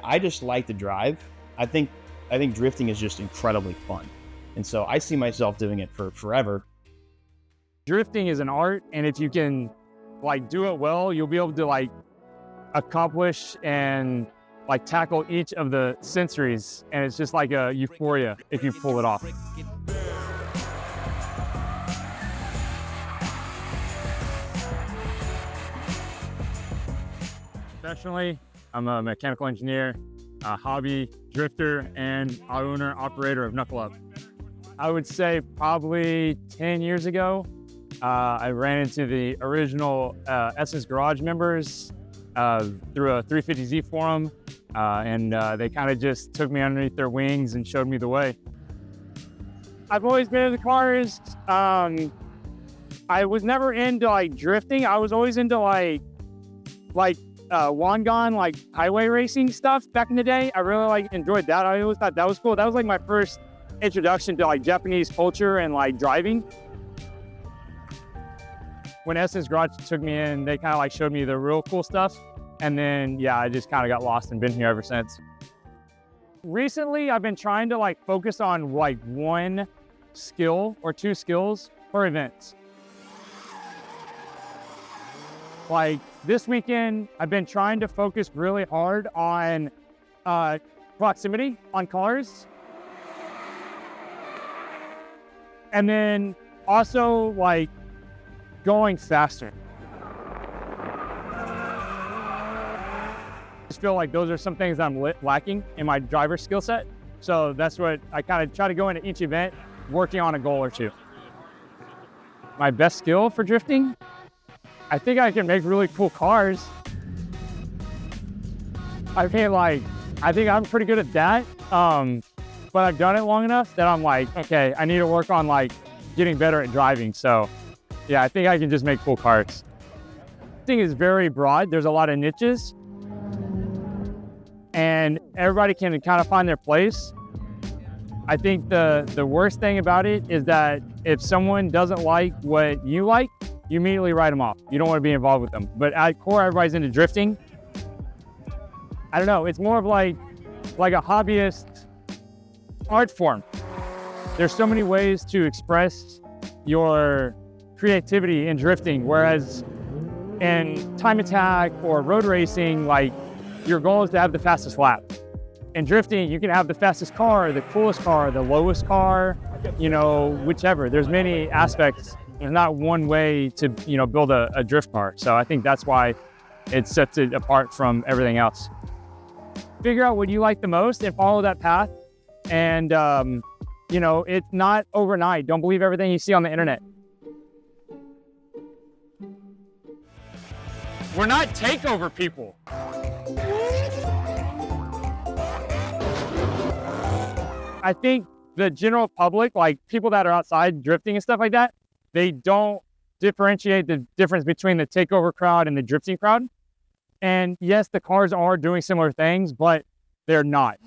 I just like to drive. I think drifting is just incredibly fun. And so I see myself doing it for forever. Drifting is an art, and if you can like do it well, you'll be able to like accomplish and like tackle each of the sensories, and it's just like a euphoria if you pull it off. Professionally, I'm a mechanical engineer, a hobby drifter, and owner-operator of Knuckle Up. I would say probably 10 years ago, I ran into the original Essence Garage members through a 350Z forum, and they kind of just took me underneath their wings and showed me the way. I've always been into cars. I was never into like drifting. I was always into like Wangan, like highway racing stuff back in the day. I really enjoyed that. I always thought that was cool. That was like my first introduction to like Japanese culture and like driving. When Essence Garage took me in, they kind of like showed me the real cool stuff. And then, yeah, I just kind of got lost and been here ever since. Recently, I've been trying to like focus on like one skill or two skills per event. Like this weekend, I've been trying to focus really hard on proximity on cars. And then also like going faster. I just feel like those are some things I'm lacking in my driver skill set. So that's what I kind of try to go into each event working on a goal or two. My best skill for drifting, I think I can make really cool cars. I think I'm pretty good at that. But I've done it long enough that I'm like, okay, I need to work on like getting better at driving. So yeah, I think I can just make cool cars. Drifting is very broad. There's a lot of niches and everybody can kind of find their place. I think the worst thing about it is that if someone doesn't like what you like, you immediately write them off. You don't want to be involved with them. But at core, everybody's into drifting. I don't know, it's more of like a hobbyist art form. There's so many ways to express your creativity in drifting, whereas in time attack or road racing, like your goal is to have the fastest lap. In drifting, you can have the fastest car, the coolest car, the lowest car, you know, whichever. There's many aspects. There's not one way to, you know, build a drift car. So I think that's why it sets it apart from everything else. Figure out what you like the most and follow that path. And, you know, it's not overnight. Don't believe everything you see on the internet. We're not takeover people. I think the general public, like people that are outside drifting and stuff like that, they don't differentiate the difference between the takeover crowd and the drifting crowd. And yes, the cars are doing similar things, but they're not.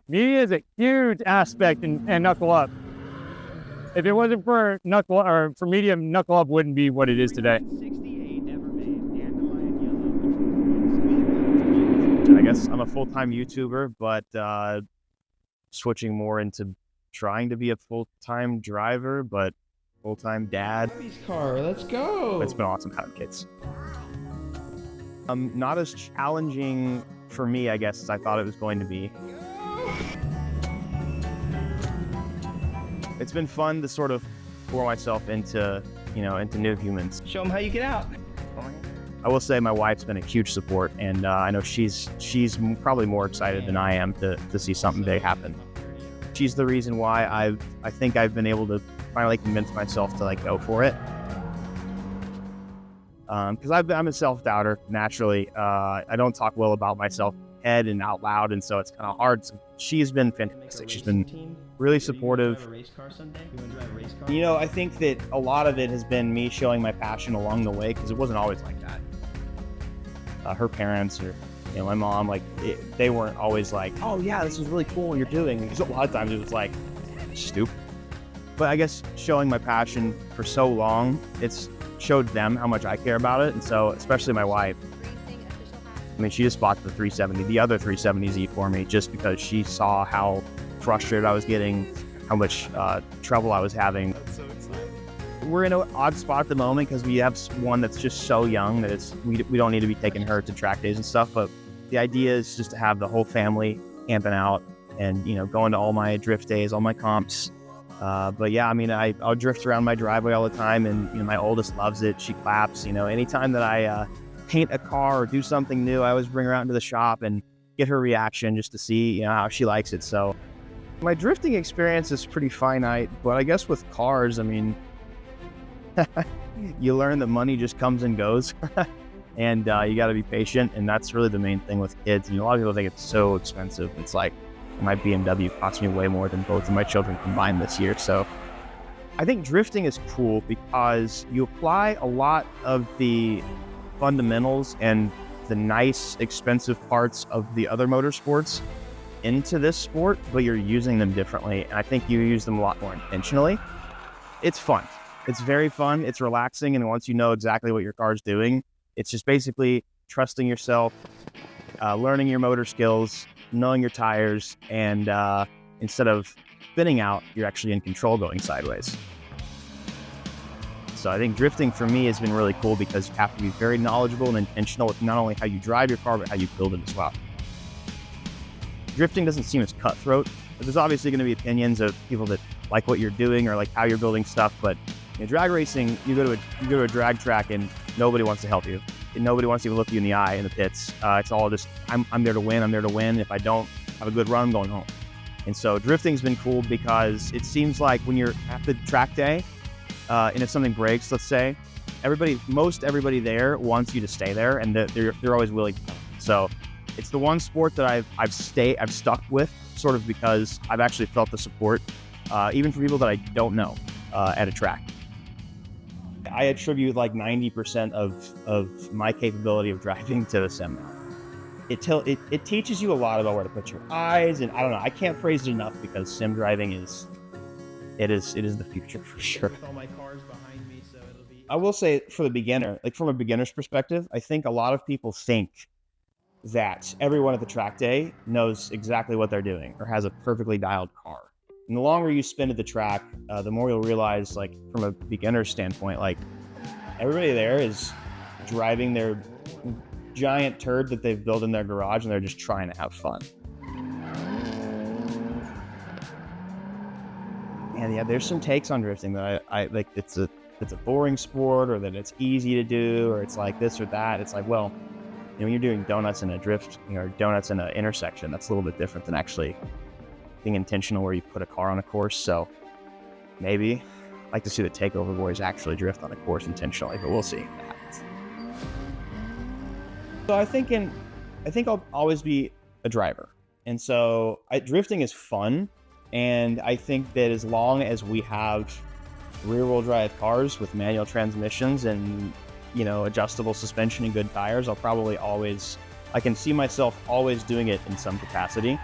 Media is a huge aspect in Knuckle Up. If it wasn't for media, Knuckle Up wouldn't be what it is today. I guess I'm a full-time YouTuber, but switching more into trying to be a full-time driver, but full-time dad. Car, let's go. It's been awesome having kids. Not as challenging for me, I guess, as I thought it was going to be. It's been fun to sort of pour myself into, you know, into new humans. Show them how you get out. I will say my wife's been a huge support, and I know she's probably more excited than I am to see something big happen. She's the reason why I think I've been able to finally convince myself to like go for it. Because I'm a self-doubter naturally. I don't talk well about myself head and out loud, and so it's kind of hard. So she's been fantastic. She's been really supportive. You know, I think that a lot of it has been me showing my passion along the way, because it wasn't always like that. Her parents, or you know, my mom, like they weren't always like, "Oh yeah, this is really cool what you're doing." Because a lot of times it was like, "Stupid." But I guess showing my passion for so long, it's showed them how much I care about it. And so, especially my wife, I mean, she just bought the 370, the other 370Z for me, just because she saw how frustrated I was getting, how much trouble I was having. We're in an odd spot at the moment because we have one that's just so young that we don't need to be taking her to track days and stuff. But the idea is just to have the whole family camping out and, you know, going to all my drift days, all my comps. But yeah, I mean, I'll drift around my driveway all the time, and, you know, my oldest loves it. She claps. You know, anytime that I paint a car or do something new, I always bring her out into the shop and get her reaction just to see, you know, how she likes it. So my drifting experience is pretty finite, but I guess with cars, I mean, you learn that money just comes and goes, and you got to be patient. And that's really the main thing with kids. And a lot of people think it's so expensive. It's like, my BMW cost me way more than both of my children combined this year. So I think drifting is cool because you apply a lot of the fundamentals and the nice, expensive parts of the other motorsports into this sport, but you're using them differently. And I think you use them a lot more intentionally. It's fun. It's very fun. It's relaxing. And once you know exactly what your car's doing, it's just basically trusting yourself, learning your motor skills, knowing your tires, and instead of spinning out, you're actually in control going sideways. So I think drifting for me has been really cool because you have to be very knowledgeable and intentional with not only how you drive your car, but how you build it as well. Drifting doesn't seem as cutthroat, but there's obviously going to be opinions of people that like what you're doing or like how you're building stuff. But in drag racing, you go to a drag track and nobody wants to help you. And nobody wants to even look you in the eye in the pits. It's all just, I'm there to win. I'm there to win. If I don't have a good run, I'm going home. And so drifting's been cool because it seems like when you're at the track day, and if something breaks, let's say, most everybody there wants you to stay there, and they're always willing to. So it's the one sport that I've stuck with, sort of because I've actually felt the support, even from people that I don't know, at a track. I attribute like 90% of my capability of driving to the sim now. It teaches you a lot about where to put your eyes, and I don't know, I can't phrase it enough because sim driving is the future for sure. With all my cars behind me, so it'll be... I will say, for the beginner, like from a beginner's perspective, I think a lot of people think that everyone at the track day knows exactly what they're doing or has a perfectly dialed car. And the longer you spend at the track, the more you'll realize, like from a beginner's standpoint, like everybody there is driving their giant turd that they've built in their garage, and they're just trying to have fun. And yeah, there's some takes on drifting that I like. It's a boring sport, or that it's easy to do, or it's like this or that. It's like, well, you know, when you're doing donuts in a drift, you know, or donuts in an intersection, that's a little bit different than actually being intentional where you put a car on a course. So maybe I'd like to see the Takeover boys actually drift on a course intentionally, but we'll see what happens. So I think I'll always be a driver. And so drifting is fun. And I think that as long as we have rear-wheel drive cars with manual transmissions and, you know, adjustable suspension and good tires, I can see myself always doing it in some capacity.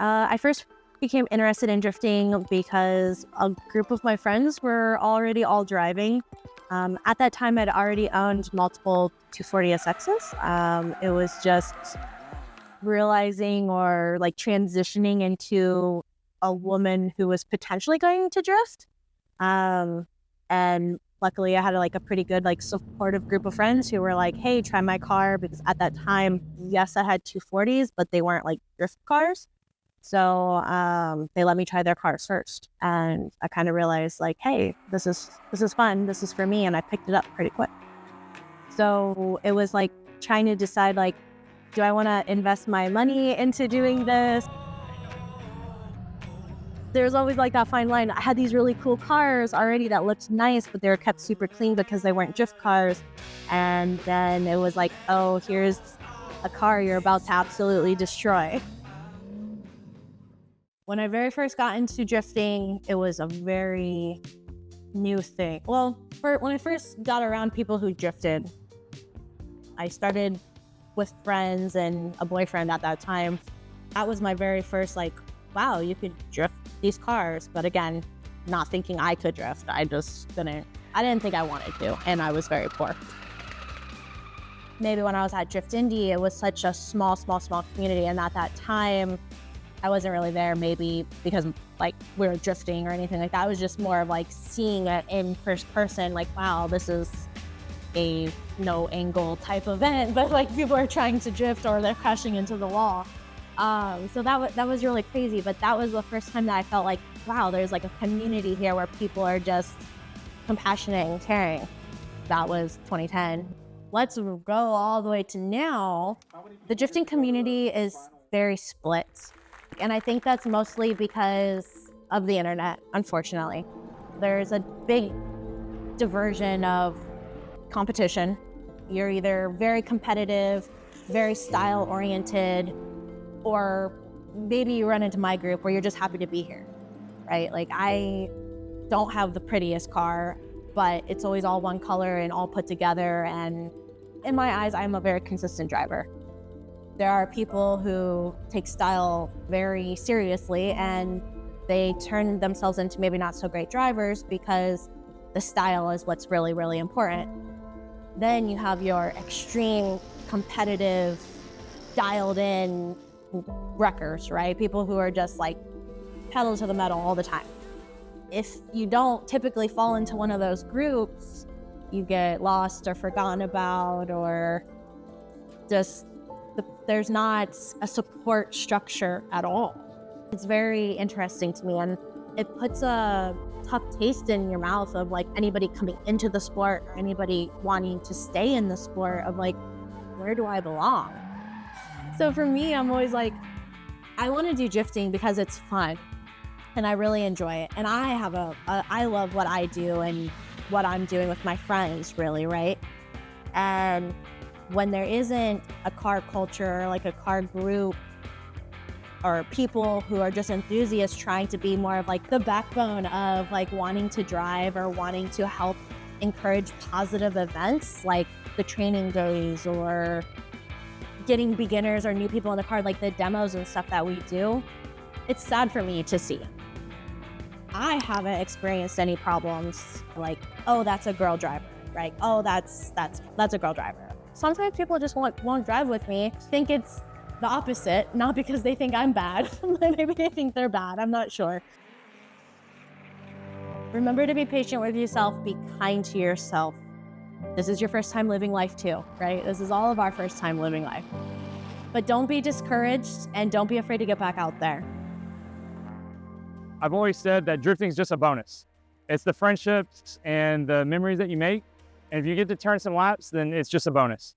I first became interested in drifting because a group of my friends were already all driving. At that time, I'd already owned multiple 240SXs. It was just realizing or like transitioning into a woman who was potentially going to drift. And luckily I had like a pretty good like supportive group of friends who were like, hey, try my car, because at that time, yes, I had 240s, but they weren't like drift cars. So they let me try their cars first. And I kind of realized like, hey, this is fun. This is for me. And I picked it up pretty quick. So it was like trying to decide like, do I want to invest my money into doing this? There's always like that fine line. I had these really cool cars already that looked nice, but they were kept super clean because they weren't drift cars. And then it was like, oh, here's a car you're about to absolutely destroy. When I very first got into drifting, it was a very new thing. Well, when I first got around people who drifted, I started with friends and a boyfriend at that time. That was my very first like wow, you could drift these cars. But again, not thinking I could drift. I didn't think I wanted to, and I was very poor. Maybe when I was at Drift Indy, it was such a small community, and at that time, I wasn't really there, maybe because like we were drifting or anything like that. It was just more of like seeing it in first person, like, wow, this is a no angle type event, but like people are trying to drift or they're crashing into the wall. So that was really crazy, but that was the first time that I felt like, wow, there's like a community here where people are just compassionate and caring. That was 2010. Let's go all the way to now. The drifting community is very split. And I think that's mostly because of the internet, unfortunately. There's a big diversion of competition. You're either very competitive, very style oriented, or maybe you run into my group where you're just happy to be here, right? Like I don't have the prettiest car, but it's always all one color and all put together. And in my eyes, I'm a very consistent driver. There are people who take style very seriously and they turn themselves into maybe not so great drivers because the style is what's really, really important. Then you have your extreme competitive, dialed in wreckers, right? People who are just like pedal to the metal all the time. If you don't typically fall into one of those groups, you get lost or forgotten about, or just there's not a support structure at all. It's very interesting to me, and it puts a tough taste in your mouth of like anybody coming into the sport or anybody wanting to stay in the sport of like, where do I belong? So for me, I'm always like, I want to do drifting because it's fun and I really enjoy it. And I love what I do and what I'm doing with my friends, really, right? And when there isn't a car culture, like a car group, or people who are just enthusiasts trying to be more of like the backbone of like wanting to drive or wanting to help encourage positive events like the training days or getting beginners or new people in the car, like the demos and stuff that we do, it's sad for me to see. I haven't experienced any problems like, oh, that's a girl driver, right? Oh, that's a girl driver. Sometimes people just won't drive with me, think it's the opposite, not because they think I'm bad. Maybe they think they're bad, I'm not sure. Remember to be patient with yourself, be kind to yourself. This is your first time living life too, right? This is all of our first time living life. But don't be discouraged and don't be afraid to get back out there. I've always said that drifting is just a bonus. It's the friendships and the memories that you make. And if you get to turn some laps, then it's just a bonus.